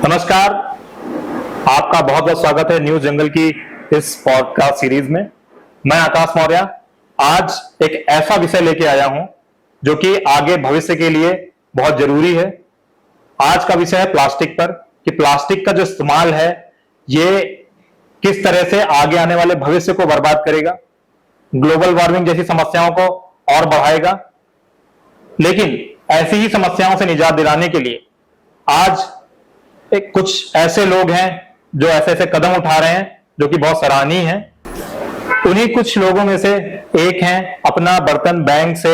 नमस्कार। आपका बहुत बहुत स्वागत है न्यूज जंगल की इस पॉडकास्ट सीरीज में। मैं आकाश मौर्य आज एक ऐसा विषय लेके आया हूं जो कि आगे भविष्य के लिए बहुत जरूरी है। आज का विषय है प्लास्टिक पर, कि प्लास्टिक का जो इस्तेमाल है ये किस तरह से आगे आने वाले भविष्य को बर्बाद करेगा, ग्लोबल वार्मिंग जैसी समस्याओं को और बढ़ाएगा। लेकिन ऐसी ही समस्याओं से निजात दिलाने के लिए आज एक कुछ ऐसे लोग हैं जो ऐसे ऐसे कदम उठा रहे हैं जो कि बहुत सराहनीय हैं। उन्हीं कुछ लोगों में से एक हैं अपना बर्तन बैंक से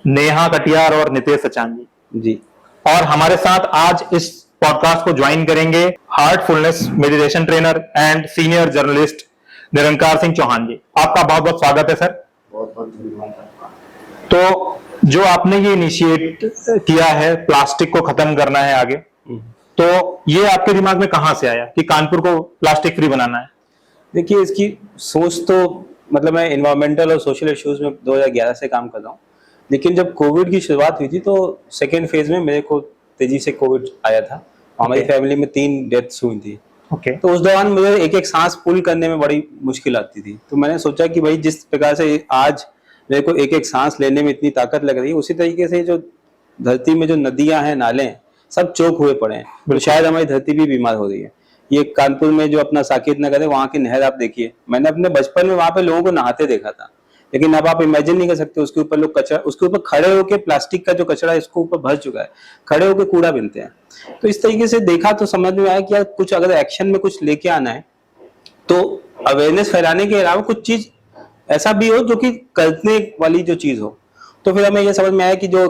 नेहा कटियार और नितेश सचान जी। और हमारे साथ आज इस पॉडकास्ट को ज्वाइन करेंगे heartfulness meditation trainer and senior journalist Nirankar Singh Chauhan ji. आपका बहुत बहुत स्वागत है सर। बहुत बहुत धन्यवाद। तो जो आपने ये इनिशिएट किया है प्लास्टिक को खत्म करना है आगे, तो ये आपके दिमाग में कहां से आया कि कानपुर को प्लास्टिक फ्री बनाना है? देखिए, इसकी सोच तो मतलब मैं एनवायरमेंटल और सोशल इश्यूज में 2011 से काम कर रहा हूँ। लेकिन जब कोविड की शुरुआत हुई थी तो सेकेंड फेज में मेरे को तेजी से कोविड आया था। हमारी फैमिली में 3 डेथ्स हुई थी। तो उस दौरान मुझे एक एक सांस पुल करने में बड़ी मुश्किल आती थी। तो मैंने सोचा कि भाई जिस प्रकार से आज मेरे को एक एक सांस लेने में इतनी ताकत लग रही है, उसी तरीके से जो धरती में जो नदियां हैं, नाले हैं, सब चौक हुए पड़े हैं। तो शायद हमारी धरती भी बीमार हो रही है। ये कानपुर में जो अपना साकेत नगर है, वहाँ की नहर आप देखिए। मैंने अपने बचपन में वहाँ पे लोगों को नहाते देखा था, लेकिन अब आप इमेजिन नहीं कर सकते उसके ऊपर लोग कचरा, उसके ऊपर खड़े होकर प्लास्टिक का जो कचरा है इसको ऊपर भर चुका है, खड़े होकर कूड़ा बीनते हैं। तो इस तरीके से देखा तो समझ में आया कि यार कुछ अगर एक्शन में कुछ लेके आना है तो अवेयरनेस फैलाने के अलावा कुछ चीज ऐसा भी हो जो कि करने वाली जो चीज हो। तो फिर हमें यह समझ में आया कि जो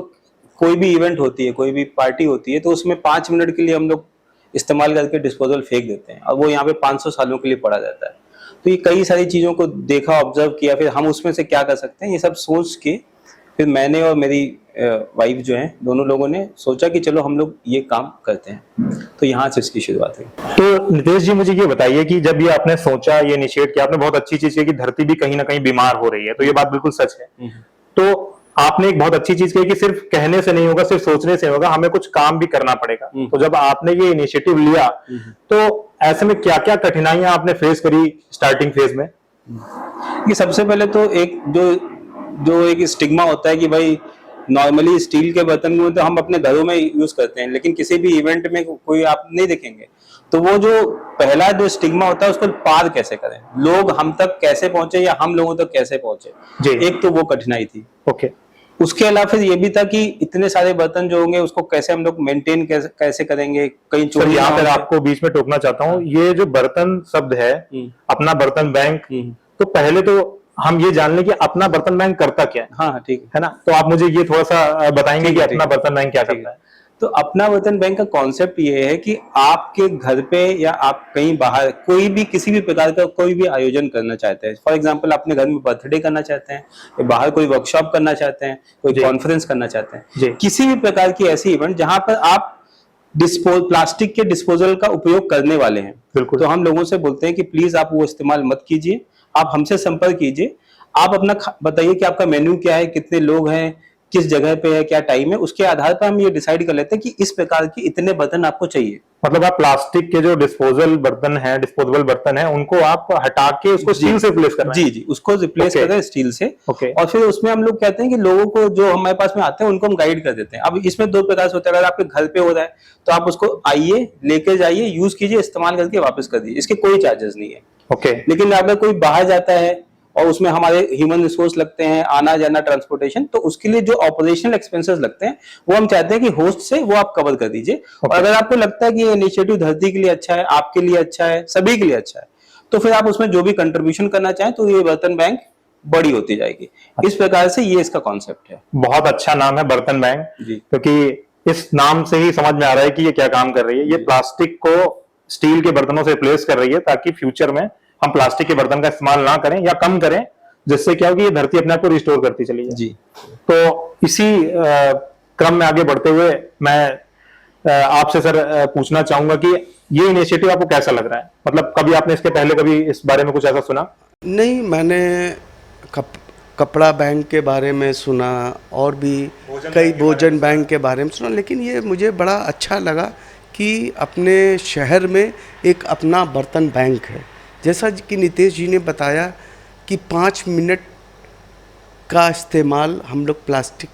कोई भी इवेंट होती है, कोई भी पार्टी होती है, तो उसमें 5 मिनट के लिए हम लोग इस्तेमाल करके डिस्पोजल फेंक देते हैं और वो यहाँ पे 500 सालों के लिए पड़ा रहता है। तो ये कई सारी चीजों को देखा, ऑब्जर्व किया, फिर हम उसमें से क्या कर सकते हैं ये सब सोच के फिर मैंने और मेरी वाइफ जो है, दोनों लोगों ने सोचा कि चलो हम लोग ये काम करते हैं। तो यहाँ से इसकी शुरुआत हुई। तो नितेश जी मुझे ये बताइए कि जब ये आपने सोचा, ये इनिशिएट किया, आपने बहुत अच्छी चीज की कि धरती भी कहीं ना कहीं बीमार हो रही है, तो ये बात बिल्कुल सच है। तो आपने एक बहुत अच्छी चीज कही कि सिर्फ कहने से नहीं होगा, सिर्फ सोचने से होगा, हमें कुछ काम भी करना पड़ेगा। तो जब आपने ये इनिशिएटिव लिया तो ऐसे में क्या क्या कठिनाइयां आपने फेस करी स्टार्टिंग फेज में? ये सबसे पहले तो एक जो एक स्टिग्मा होता है कि भाई नॉर्मली स्टील के बर्तन को तो हम अपने घरों में यूज करते हैं, लेकिन किसी भी इवेंट में कोई आप नहीं देखेंगे। तो वो जो पहला जो स्टिग्मा होता है उसको पार कैसे करें, लोग हम तक कैसे पहुंचे या हम लोगों तक कैसे पहुंचे, एक तो वो कठिनाई थी। उसके अलावा फिर ये भी था कि इतने सारे बर्तन जो होंगे उसको कैसे हम लोग मेंटेन कैसे करेंगे। कहीं चोरी। यहाँ पर आपको बीच में टोकना चाहता हूँ, ये जो बर्तन शब्द है अपना बर्तन बैंक, तो पहले तो हम ये जान लें कि अपना बर्तन बैंक करता क्या है। हाँ ठीक है ना, तो आप मुझे ये थोड़ा सा बताएंगे कि अपना बर्तन बैंक क्या करता है? तो अपना बर्तन बैंक का कॉन्सेप्ट ये है कि आपके घर पे या आप कहीं बाहर कोई भी किसी भी प्रकार का कोई भी आयोजन करना चाहते हैं, फॉर एग्जांपल अपने घर में बर्थडे करना चाहते हैं या बाहर कोई वर्कशॉप करना चाहते हैं, कोई कॉन्फ्रेंस करना चाहते हैं, किसी भी प्रकार की ऐसी इवेंट जहां पर आप प्लास्टिक के डिस्पोजल का उपयोग करने वाले हैं, तो हम लोगों से बोलते हैं कि प्लीज आप वो इस्तेमाल मत कीजिए, आप हमसे संपर्क कीजिए। आप अपना बताइए कि आपका मेन्यू क्या है, कितने लोग हैं, किस जगह पे है, क्या टाइम है, उसके आधार पर हम ये डिसाइड कर लेते हैं कि इस प्रकार की इतने बर्तन आपको चाहिए। मतलब आप प्लास्टिक के जो डिस्पोजेबल बर्तन है उनको आप हटा के उसको स्टील से रिप्लेस करना है? जी, उसको रिप्लेस कर रहे हैं स्टील से। और फिर उसमें हम लोग कहते हैं कि लोगों को जो हमारे पास में आते हैं उनको हम गाइड कर देते हैं। अब इसमें 2 प्रकार से होता है। अगर आपके घर पे हो रहा है तो आप उसको आइए, लेके जाइए, यूज कीजिए, इस्तेमाल करके वापस कर दीजिए, इसके कोई चार्जेस नहीं है। लेकिन अगर कोई बाहर जाता है और उसमें हमारे ह्यूमन रिसोर्स लगते हैं, आना जाना, ट्रांसपोर्टेशन, तो उसके लिए जो ऑपरेशनल एक्सपेंसेस लगते हैं वो हम चाहते हैं कि होस्ट से वो आप कवर कर दीजिए। और अगर आपको लगता है कि ये इनिशिएटिव धरती के लिए अच्छा है, आपके लिए अच्छा है, सभी के लिए अच्छा है, तो फिर आप उसमें जो भी कंट्रीब्यूशन करना चाहें तो ये बर्तन बैंक बड़ी होती जाएगी। इस प्रकार से ये इसका कॉन्सेप्ट है। बहुत अच्छा नाम है बर्तन बैंक, क्योंकि इस नाम से ही समझ में आ रहा है कि ये क्या काम कर रही है। ये प्लास्टिक को स्टील के बर्तनों से रिप्लेस कर रही है ताकि फ्यूचर में हम प्लास्टिक के बर्तन का इस्तेमाल ना करें या कम करें, जिससे क्या होगी, ये धरती अपने आप को रिस्टोर करती चली जाए। तो इसी क्रम में आगे बढ़ते हुए मैं आपसे सर पूछना चाहूंगा कि ये इनिशिएटिव आपको कैसा लग रहा है? मतलब कभी आपने इसके पहले कभी इस बारे में कुछ ऐसा सुना? नहीं, मैंने कपड़ा बैंक के बारे में सुना और भी कई भोजन बैंक के बारे में सुना, लेकिन ये मुझे बड़ा अच्छा लगा कि अपने शहर में एक अपना बर्तन बैंक है। जैसा कि नितेश जी ने बताया कि 5 मिनट का इस्तेमाल हम लोग प्लास्टिक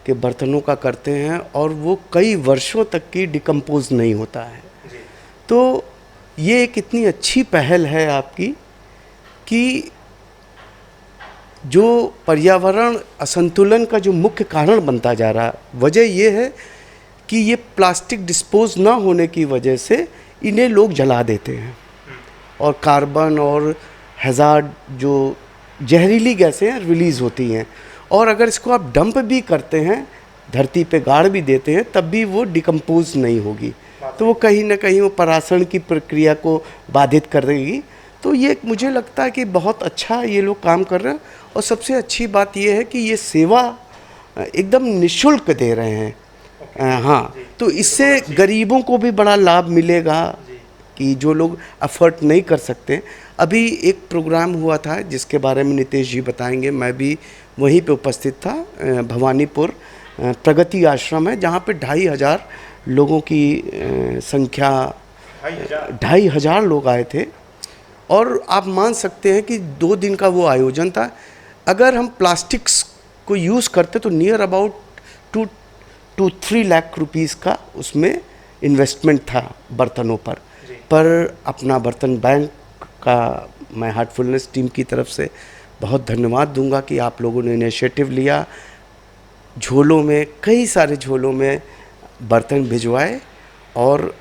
के बर्तनों का करते हैं और वो कई वर्षों तक की डिकम्पोज नहीं होता है। तो ये एक इतनी अच्छी पहल है आपकी कि जो पर्यावरण असंतुलन का जो मुख्य कारण बनता जा रहा है, वजह ये है कि ये प्लास्टिक डिस्पोज ना होने की वजह से इन्हें लोग जला देते हैं और कार्बन और हैज़ार्ड जो जहरीली गैसें रिलीज़ होती हैं, और अगर इसको आप डंप भी करते हैं, धरती पे गाड़ भी देते हैं, तब भी वो डिकम्पोज नहीं होगी, तो वो कहीं ना कहीं वो परासरण की प्रक्रिया को बाधित कर देगी। तो ये मुझे लगता है कि बहुत अच्छा ये लोग काम कर रहे हैं, और सबसे अच्छी बात ये है कि ये सेवा एकदम निःशुल्क दे रहे हैं। हाँ, तो इससे गरीबों को भी बड़ा लाभ मिलेगा कि जो लोग अफोर्ड नहीं कर सकते। अभी एक प्रोग्राम हुआ था जिसके बारे में नितेश जी बताएंगे, मैं भी वहीं पे उपस्थित था। भवानीपुर प्रगति आश्रम है जहाँ पे 2500 लोगों की संख्या, 2500 लोग आए थे, और आप मान सकते हैं कि 2 दिन का वो आयोजन था। अगर हम प्लास्टिक्स को यूज़ करते तो near about 2 to 3 lakh rupees का उसमें इन्वेस्टमेंट था बर्तनों पर अपना बर्तन बैंक का मैं हार्टफुलनेस टीम की तरफ से बहुत धन्यवाद दूंगा कि आप लोगों ने इनिशिएटिव लिया, झोलों में, कई सारे झोलों में बर्तन भिजवाए, और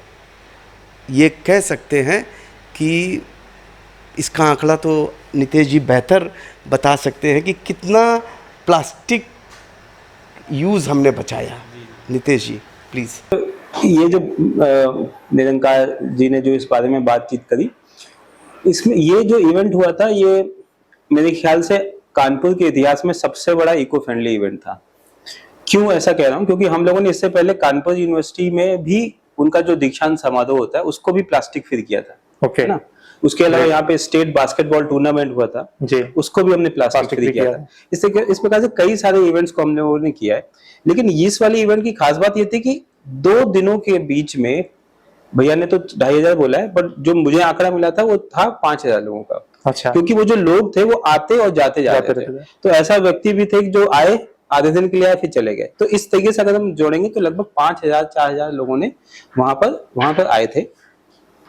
ये कह सकते हैं कि इसका आंकड़ा तो नितेश जी बेहतर बता सकते हैं कि कितना प्लास्टिक यूज़ हमने बचाया। नितेश जी प्लीज़। ये जो निरंकार जी ने जो इस बारे में बातचीत करी, इसमें ये जो इवेंट हुआ था, ये मेरे ख्याल से कानपुर के इतिहास में सबसे बड़ा इको फ्रेंडली इवेंट था। क्यों ऐसा कह रहा हूँ? क्योंकि हम लोगों ने इससे पहले कानपुर यूनिवर्सिटी में भी उनका जो दीक्षांत समारोह होता है उसको भी प्लास्टिक फ्री किया था। ओके ना, उसके अलावा यहाँ पे स्टेट बास्केटबॉल टूर्नामेंट हुआ था जी, उसको भी हमने प्लास्टिक फ्री किया था। इस प्रकार से कई सारे इवेंट्स को हम लोगों ने किया है। लेकिन इस वाली इवेंट की खास बात ये थी कि 2 दिनों के बीच में, भैया ने तो 2500 बोला है, बट जो मुझे आंकड़ा मिला था वो था 5000 लोगों का। अच्छा, क्योंकि वो जो लोग थे वो आते और जाते जाते थे, तो ऐसा व्यक्ति भी थे जो आए, आधे दिन के लिए आए, फिर चले गए। तो इस तरीके से अगर हम जोड़ेंगे तो लगभग 5000-4000 लोगों ने वहां पर आए थे,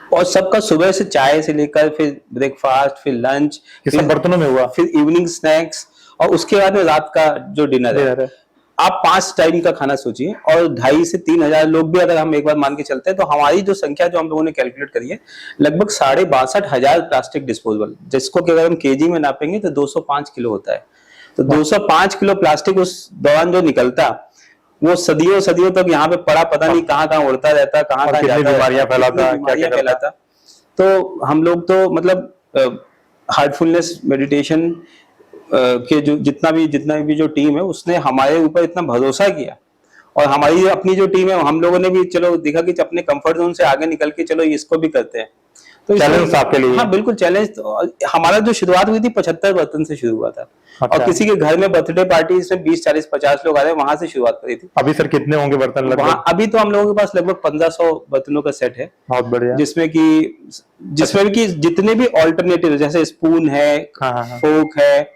और सबका सुबह से चाय से लेकर फिर ब्रेकफास्ट, फिर लंच, फिर बर्तनों में हुआ, फिर इवनिंग स्नैक्स, और उसके बाद में रात का जो डिनर है। आप 5 टाइम का खाना सोचिए, और 2500 से 3000 लोग भी अगर हम एक बार मान के चलते हैं तो हमारी जो संख्या जो हम लोगों ने कैलकुलेट करी है लगभग 62,500 प्लास्टिक डिस्पोजेबल, जिसको अगर हम केजी में नापेंगे तो 205 किलो होता है। तो 205 किलो प्लास्टिक उस दौरान जो निकलता, वो सदियों सदियों तक यहाँ पे पड़ा, पता नहीं कहाँ कहाँ उड़ता रहता, कहाँ कहाँ जाता, बीमारियां फैलाता। तो हम लोग तो मतलब हार्टफुलनेस मेडिटेशन के जो जितना भी जो टीम है उसने हमारे ऊपर इतना भरोसा किया, और हमारी अपनी जो टीम है हम लोगों ने भी चलो देखा कि अपने कंफर्ट जोन से आगे निकल के चलो इसको भी करते हैं। तो चैलेंज आपके लिए? हाँ बिल्कुल चैलेंज। तो हमारा जो शुरुआत हुई थी 75 बर्तन से शुरू हुआ था। अच्छा। और किसी के घर में बर्थडे पार्टी इसमें 20, 40, 50 लोग आ रहे हैं, वहां से शुरुआत करी थी। अभी सर कितने होंगे बर्तन लगभग? अभी तो हम लोगों के पास लगभग 1500 बर्तनों का सेट है। बहुत बढ़िया। जिसमें कि जितने भी ऑल्टरनेटिव जैसे स्पून है, फोक है,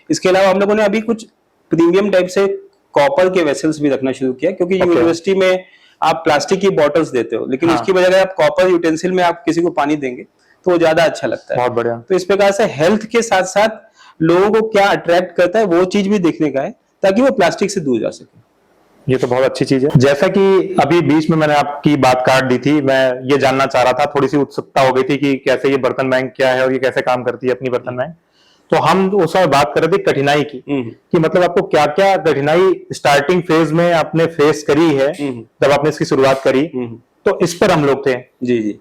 इसके अलावा हम लोगों ने अभी कुछ प्रीमियम टाइप से कॉपर के वेसल्स भी रखना शुरू किया, क्योंकि यूनिवर्सिटी में आप प्लास्टिक की बॉटल्स देते हो, लेकिन इसकी बजाय आप कॉपर यूटेंसिल में आप किसी को पानी देंगे तो वो ज्यादा अच्छा लगता है। बहुत बढ़िया। तो इस प्रकार से हेल्थ के साथ साथ लोगों को क्या अट्रैक्ट करता है वो चीज भी देखने का है, ताकि वो प्लास्टिक से दूर जा सके। ये तो बहुत अच्छी चीज है। जैसा कि अभी बीच में मैंने आपकी बात काट दी थी, मैं ये जानना चाह रहा था, थोड़ी सी उत्सुकता हो गई थी कि कैसे ये बर्तन बैंक क्या है और ये कैसे काम करती है अपनी बर्तन बैंक। तो हम उस समय बात कर रहे थे कठिनाई की, कि मतलब आपको क्या क्या कठिनाई स्टार्टिंग फेज में आपने फेस करी है जब आपने इसकी शुरुआत करी, तो इस पर हम लोग थे। जी,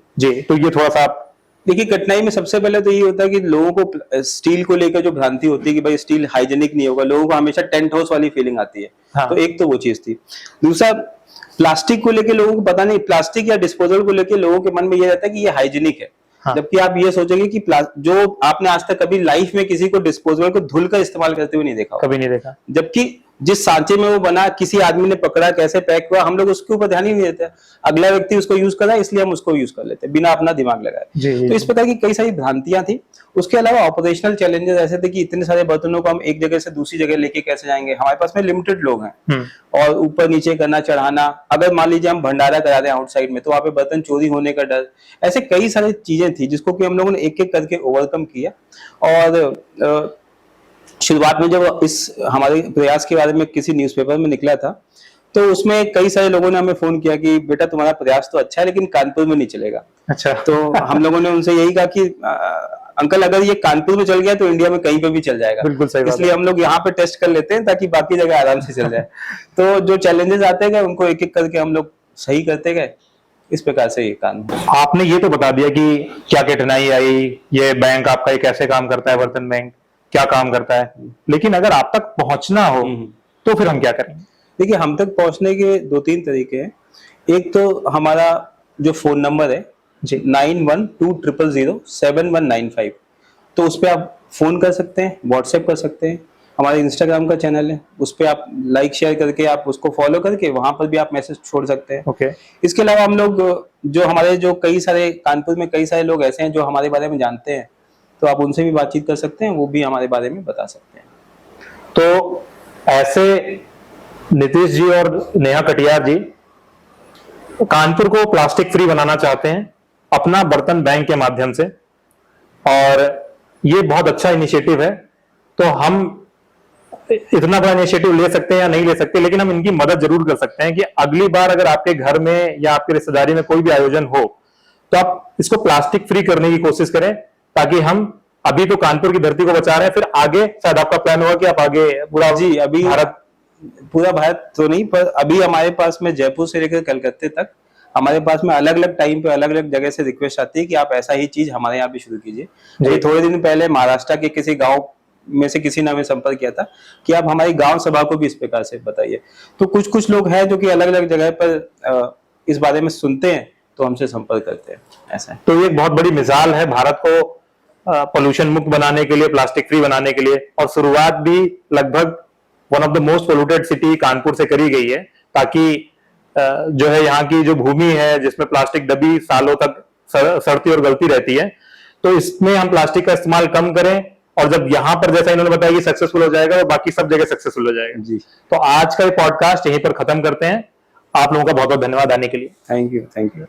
तो ये थोड़ा सा आप देखिए, कठिनाई में सबसे पहले तो ये होता है कि लोगों को स्टील को लेकर जो भ्रांति होती है कि भाई स्टील हाइजेनिक नहीं होगा, लोगों को हमेशा टेंट हाउस वाली फीलिंग आती है। हाँ। तो एक तो वो चीज थी। दूसरा, प्लास्टिक को लेकर लोगों को पता नहीं, प्लास्टिक या डिस्पोजल को लेकर लोगों के मन में ये रहता है कि ये हाइजेनिक है। हाँ। जबकि आप ये सोचेंगे कि जो आपने आज तक कभी लाइफ में किसी को डिस्पोजेबल को धुल कर इस्तेमाल करते हुए नहीं देखा, कभी नहीं देखा। जबकि जिस सांचे में वो बना, किसी आदमी ने पकड़ा, कैसे पैक हुआ, हम लोग उसके ऊपर ध्यान ही नहीं देते। अगला व्यक्ति उसको यूज कर रहा है इसलिए हम उसको यूज कर लेते हैं बिना अपना दिमाग लगाए। तो इस प्रकार की कई सारी भ्रांतियां थी। उसके अलावा ऑपरेशनल चैलेंजेस ऐसे थे कि इतने सारे बर्तनों को हम एक जगह से दूसरी जगह लेके कैसे जाएंगे, हमारे पास में लिमिटेड लोग हैं और ऊपर नीचे करना, चढ़ाना, अगर मान लीजिए हम भंडारा करा रहे हैं आउटसाइड में तो वहां पे बर्तन चोरी होने का डर, ऐसे कई सारी चीजें थी जिसको कि हम लोगों ने एक एक करके ओवरकम किया। और शुरुआत में जब इस हमारे प्रयास के बारे में किसी न्यूज़पेपर में निकला था तो उसमें कई सारे लोगों ने हमें फोन किया कि बेटा तुम्हारा प्रयास तो अच्छा है लेकिन कानपुर में नहीं चलेगा। अच्छा। तो हम लोगों ने उनसे यही कहा कि अंकल अगर ये कानपुर में चल गया तो इंडिया में कहीं पे भी चल जाएगा, बिल्कुल सही बात है। इसलिए हम लोग यहाँ पे टेस्ट कर लेते हैं ताकि बाकी जगह आराम से चल जाए। तो जो चैलेंजेस आते गए उनको एक एक करके हम लोग सही करते गए, इस प्रकार से ये काम। आपने ये तो बता दिया कि क्या कठिनाई आई, ये बैंक आपका ये कैसे काम करता है, बर्तन बैंक क्या काम करता है, लेकिन अगर आप तक पहुंचना हो तो फिर हम क्या करेंगे? देखिए, हम तक पहुंचने के 2-3 तरीके हैं। एक तो हमारा जो फोन नंबर है जी 9120007195, तो उस पर आप फोन कर सकते हैं, व्हाट्सएप कर सकते हैं। हमारे इंस्टाग्राम का चैनल है, उस पर आप लाइक शेयर करके आप उसको फॉलो करके वहां पर भी आप मैसेज छोड़ सकते हैं। ओके। इसके अलावा हम लोग जो कई सारे कानपुर में कई सारे लोग ऐसे हैं जो हमारे बारे में जानते हैं, तो आप उनसे भी बातचीत कर सकते हैं, वो भी हमारे बारे में बता सकते हैं। तो ऐसे नीतीश जी और नेहा कटियार जी कानपुर को प्लास्टिक फ्री बनाना चाहते हैं अपना बर्तन बैंक के माध्यम से, और ये बहुत अच्छा इनिशिएटिव है। तो हम इतना बड़ा इनिशिएटिव ले सकते हैं या नहीं ले सकते, लेकिन हम इनकी मदद जरूर कर सकते हैं कि अगली बार अगर आपके घर में या आपकी रिश्तेदारी में कोई भी आयोजन हो तो आप इसको प्लास्टिक फ्री करने की कोशिश करें, ताकि हम अभी तो कानपुर की धरती को बचा रहे हैं, फिर आगे शायद आपका प्लान होगा कि आप आगे पूरा जी अभी पूरा भारत तो नहीं, पर अभी हमारे पास में जयपुर से लेकर कलकत्ते तक हमारे पास में अलग अलग टाइम पे अलग अलग जगह से रिक्वेस्ट आती है कि आप ऐसा ही चीज हमारे यहाँ भी शुरू कीजिए। अभी थोड़े दिन पहले महाराष्ट्र के किसी गांव में से किसी ने हमें संपर्क किया था कि आप हमारी गांव सभा को भी इस प्रकार से बताइए। तो कुछ कुछ लोग हैं जो कि अलग अलग जगह पर इस बारे में सुनते हैं तो हमसे संपर्क करते हैं। ऐसा है। तो ये एक बहुत बड़ी मिसाल है भारत को पोल्यूशन मुक्त बनाने के लिए, प्लास्टिक फ्री बनाने के लिए, और शुरुआत भी लगभग one of the most polluted city Kanpur से करी गई है, ताकि जो है यहाँ की जो भूमि है जिसमें प्लास्टिक दबी सालों तक सड़ती और गलती रहती है, तो इसमें हम प्लास्टिक का इस्तेमाल कम करें, और जब यहाँ पर जैसा इन्होंने बताया कि सक्सेसफुल हो जाएगा वो बाकी सब जगह सक्सेसफुल हो जाएगा जी। तो आज का ये पॉडकास्ट यहीं पर खत्म करते हैं। आप लोगों का बहुत बहुत धन्यवाद आने के लिए। Thank you.